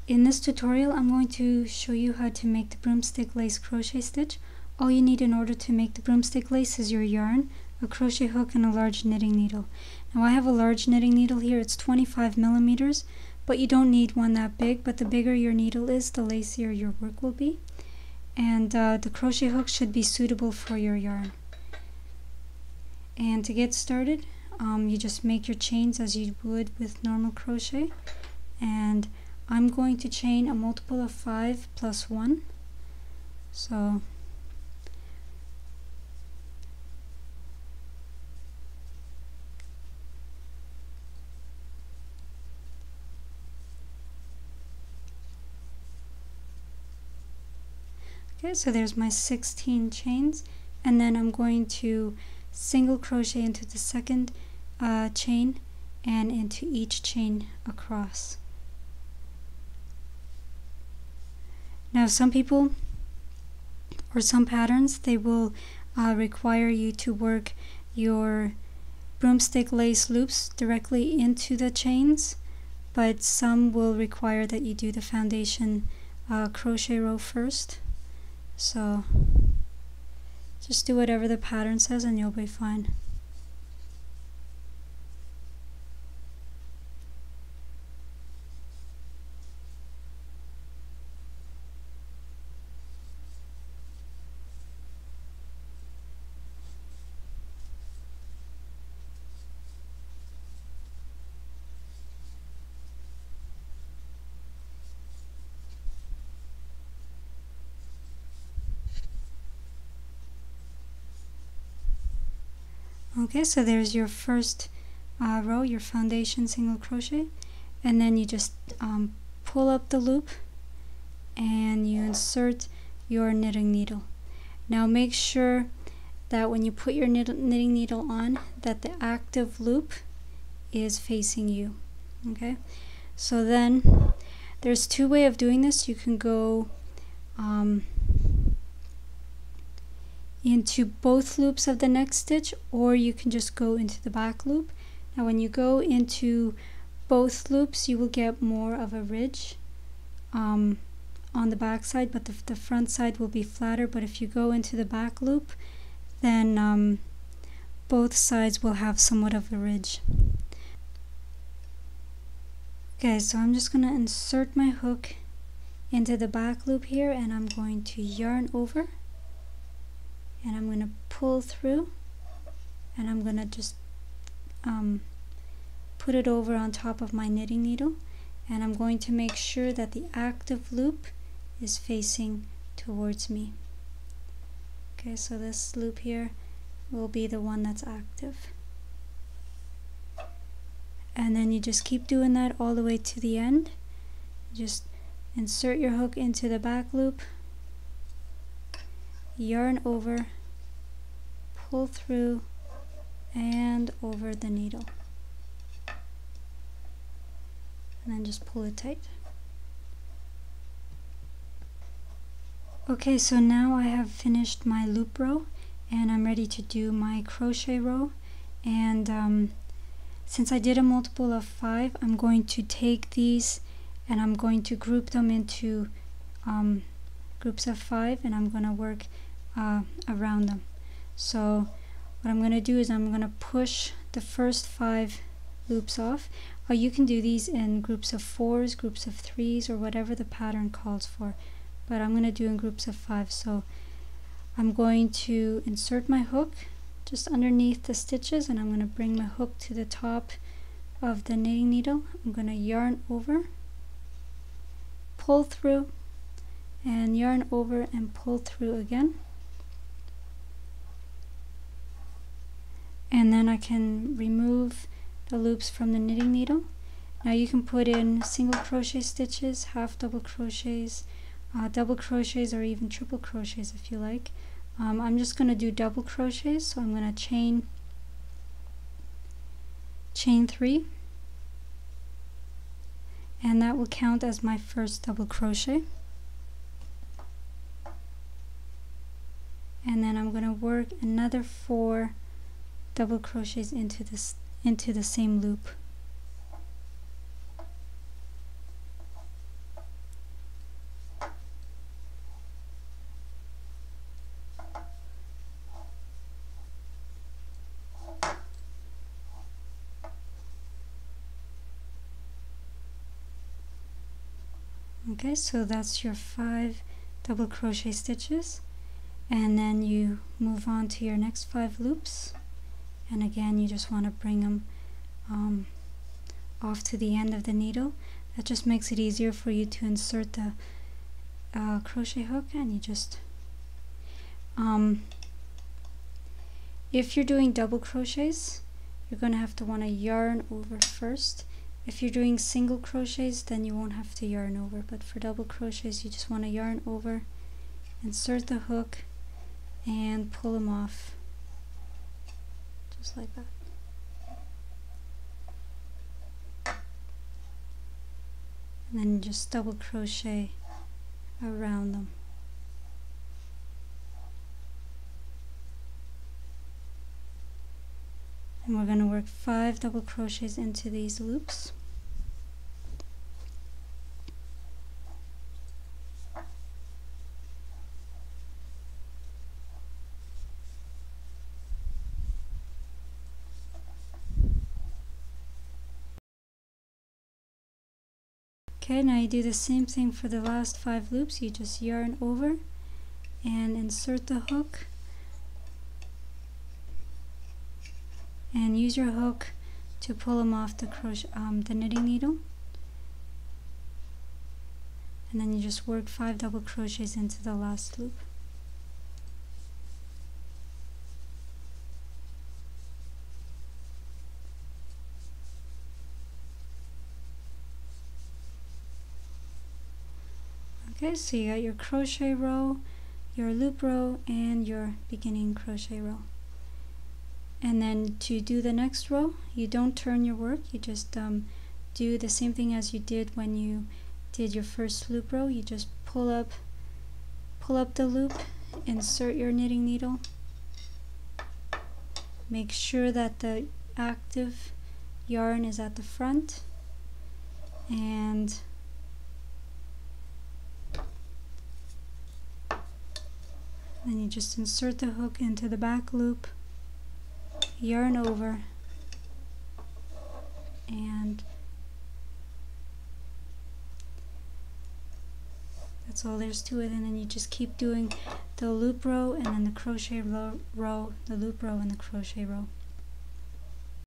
In this tutorial, I'm going to show you how to make the broomstick lace crochet stitch. All you need in order to make the broomstick lace is your yarn, a crochet hook, and a large knitting needle. Now I have a large knitting needle here, it's 25 millimeters, but you don't need one that big, but the bigger your needle is, the lacier your work will be. And the crochet hook should be suitable for your yarn. And to get started, you just make your chains as you would with normal crochet. And I'm going to chain a multiple of 5 plus 1. So okay, so there's my 16 chains, and then I'm going to single crochet into the second chain and into each chain across. Now some people or some patterns, they will require you to work your broomstick lace loops directly into the chains, but some will require that you do the foundation crochet row first. So just do whatever the pattern says and you'll be fine. Okay, so there's your first row, your foundation single crochet, and then you just pull up the loop and you insert your knitting needle. Now make sure that when you put your knitting needle on, that the active loop is facing you. Okay, so then there's two ways of doing this. You can go into both loops of the next stitch, or you can just go into the back loop. Now when you go into both loops, you will get more of a ridge on the back side, but the front side will be flatter. But if you go into the back loop, then both sides will have somewhat of a ridge. Okay, so I'm just going to insert my hook into the back loop here, and I'm going to yarn over, and I'm going to pull through, and I'm going to just put it over on top of my knitting needle, and I'm going to make sure that the active loop is facing towards me. Okay, so this loop here will be the one that's active. And then you just keep doing that all the way to the end. Just insert your hook into the back loop, yarn over, pull through, and over the needle, and then just pull it tight. Okay, so now I have finished my loop row and I'm ready to do my crochet row. And since I did a multiple of 5, I'm going to take these and I'm going to group them into groups of 5, and I'm going to work around them. So what I'm going to do is I'm going to push the first 5 loops off. You can do these in groups of 4s, groups of 3s, or whatever the pattern calls for, but I'm going to do in groups of 5. So I'm going to insert my hook just underneath the stitches, and I'm going to bring my hook to the top of the knitting needle. I'm going to yarn over, pull through, and yarn over and pull through again. And then I can remove the loops from the knitting needle. Now you can put in single crochet stitches, half double crochets, double crochets, or even triple crochets if you like. I'm just going to do double crochets, so I'm going to chain 3, and that will count as my first double crochet. And then I'm going to work another 4 double crochets into the same loop. Okay, so that's your 5 double crochet stitches, and then you move on to your next 5 loops, and again you just want to bring them off to the end of the needle. That just makes it easier for you to insert the crochet hook, and you just if you're doing double crochets, you're going to have to want to yarn over first. If you're doing single crochets, then you won't have to yarn over, but for double crochets you just want to yarn over, insert the hook, and pull them off just like that. And then just double crochet around them. And we're going to work 5 double crochets into these loops. Okay, now you do the same thing for the last 5 loops. You just yarn over and insert the hook, and use your hook to pull them off the the knitting needle, and then you just work 5 double crochets into the last loop. Okay, so you got your crochet row, your loop row, and your beginning crochet row. And then to do the next row, you don't turn your work, you just do the same thing as you did when you did your first loop row. You just pull up the loop, insert your knitting needle, make sure that the active yarn is at the front, and then you just insert the hook into the back loop, yarn over, and that's all there's to it. And then you just keep doing the loop row, and then the crochet row, the loop row, and the crochet row.